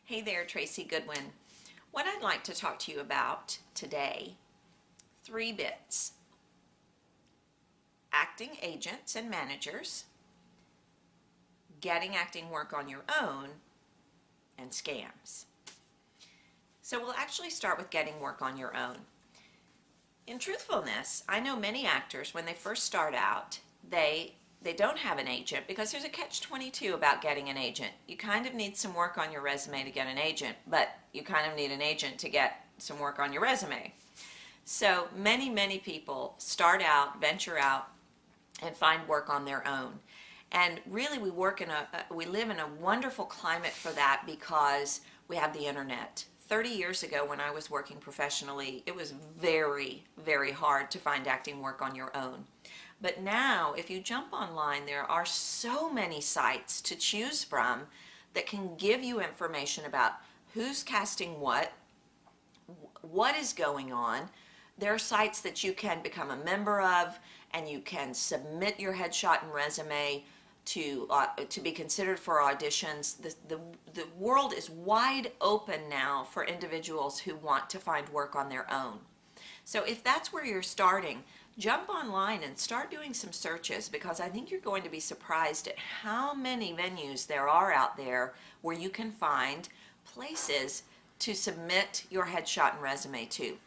Hey there, Tracy Goodwin. What I'd like to talk to you about today, 3 bits: acting agents and managers, getting acting work on your own, and scams. So we'll actually start with getting work on your own. In truthfulness, I know many actors, when they first start out, they don't have an agent because there's a catch-22 about getting an agent. You kind of need some work on your resume to get an agent, but you kind of need an agent to get some work on your resume. So many people start out, venture out, and find work on their own. And really we live in a wonderful climate for that because we have the internet. 30 years ago when I was working professionally, it was very hard to find acting work on your own. But now, if you jump online, there are so many sites to choose from that can give you information about who's casting what is going on. There are sites that you can become a member of, and you can submit your headshot and resume to be considered for auditions. The world is wide open now for individuals who want to find work on their own. So if that's where you're starting, jump online and start doing some searches, because I think you're going to be surprised at how many venues there are out there where you can find places to submit your headshot and resume to.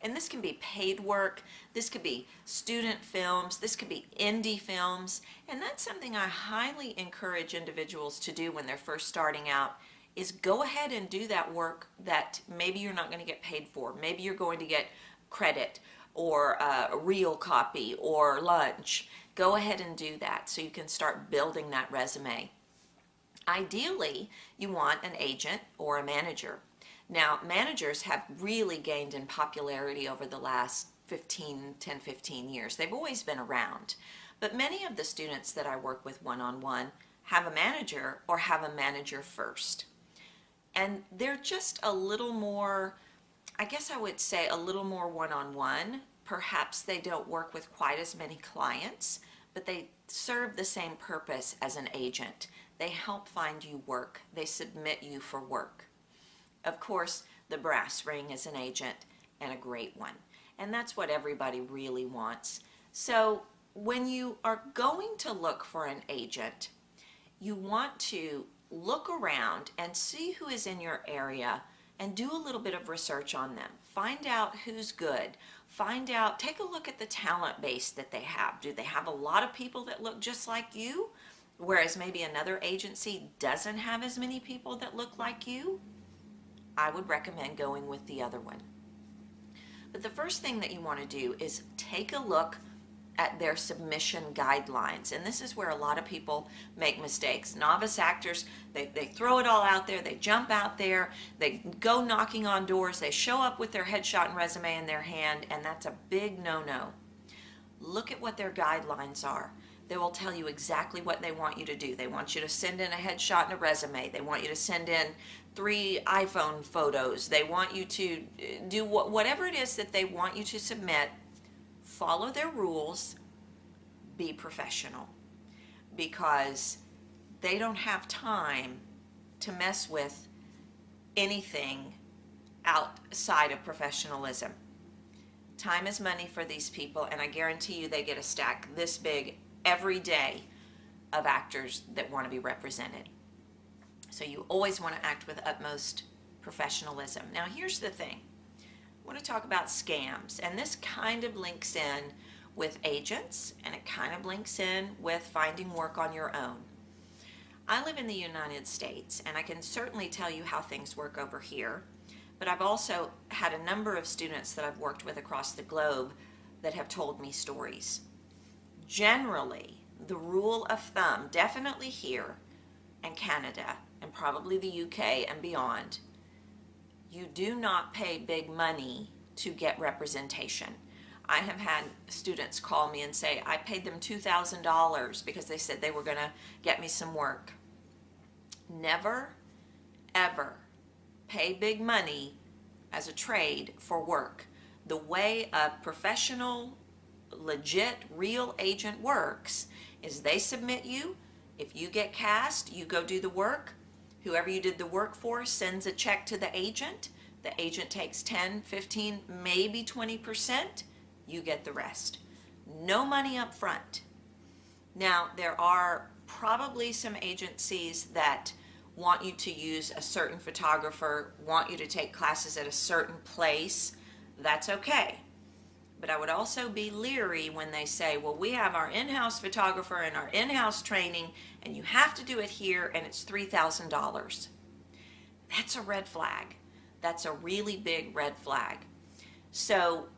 And this can be paid work, this could be student films, this could be indie films, and that's something I highly encourage individuals to do when they're first starting out, is go ahead and do that work that maybe you're not going to get paid for. Maybe you're going to get credit or a real copy or lunch. Go ahead and do that so you can start building that resume. Ideally, you want an agent or a manager. Now, managers have really gained in popularity over the last 10, 15 years. They've always been around. But many of the students that I work with one-on-one have a manager or have a manager first. And they're just a little more, I guess I would say, a little more one-on-one. Perhaps they don't work with quite as many clients, but they serve the same purpose as an agent. They help find you work. They submit you for work. Of course, the brass ring is an agent, and a great one. And that's what everybody really wants. So when you are going to look for an agent, you want to look around and see who is in your area and do a little bit of research on them. Find out who's good. Take a look at the talent base that they have. Do they have a lot of people that look just like you, whereas maybe another agency doesn't have as many people that look like you? I would recommend going with the other one. But the first thing that you want to do is take a look at their submission guidelines. And this is where a lot of people make mistakes. Novice actors, they throw it all out there, they jump out there, they go knocking on doors, they show up with their headshot and resume in their hand, and that's a big no-no. Look at what their guidelines are. They will tell you exactly what they want you to do. They want you to send in a headshot and a resume. They want you to send in 3 iPhone photos. They want you to do whatever it is that they want you to submit. Follow their rules. Be professional, because they don't have time to mess with anything outside of professionalism. Time is money for these people, and I guarantee you they get a stack this big every day of actors that want to be represented. So you always want to act with utmost professionalism. Now here's the thing. I want to talk about scams, and this kind of links in with agents, and it kind of links in with finding work on your own. I live in the United States, and I can certainly tell you how things work over here, but I've also had a number of students that I've worked with across the globe that have told me stories. Generally, the rule of thumb, definitely here and Canada and probably the UK and beyond, you do not pay big money to get representation. I have had students call me and say, I paid them $2,000 because they said they were going to get me some work. Never, ever pay big money as a trade for work. The way a professional, legit, real agent works is they submit you. If you get cast, you go do the work. Whoever you did the work for sends a check to the agent. The agent takes 10, 15, maybe 20%. You get the rest. No money up front. Now, there are probably some agencies that want you to use a certain photographer, want you to take classes at a certain place. That's okay. But I would also be leery when they say, well, we have our in-house photographer and our in-house training, and you have to do it here, and it's $3,000. That's a red flag. That's a really big red flag. So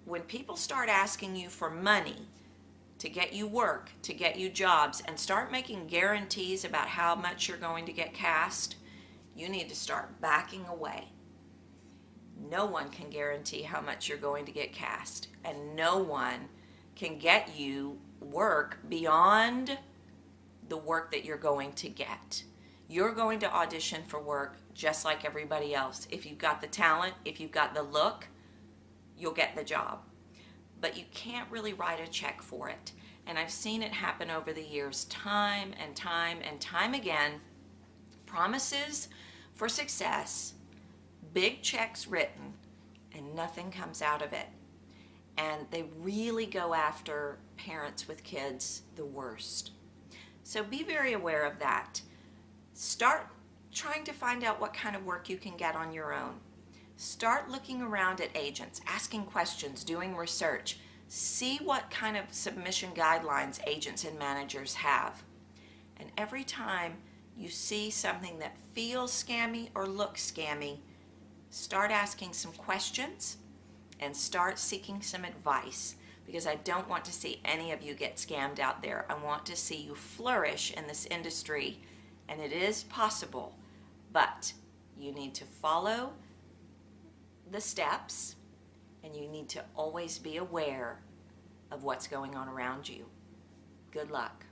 when people start asking you for money to get you work, to get you jobs, and start making guarantees about how much you're going to get cast, you need to start backing away. No one can guarantee how much you're going to get cast, and no one can get you work beyond the work that you're going to get. You're going to audition for work just like everybody else. If you've got the talent, if you've got the look, you'll get the job. But you can't really write a check for it. And I've seen it happen over the years, time and time and time again. Promises for success, big checks written, and nothing comes out of it. And they really go after parents with kids the worst. So be very aware of that. Start trying to find out what kind of work you can get on your own. Start looking around at agents, asking questions, doing research. See what kind of submission guidelines agents and managers have. And every time you see something that feels scammy or looks scammy, start asking some questions and start seeking some advice, because I don't want to see any of you get scammed out there. I want to see you flourish in this industry, and it is possible, but you need to follow the steps, and you need to always be aware of what's going on around you. Good luck.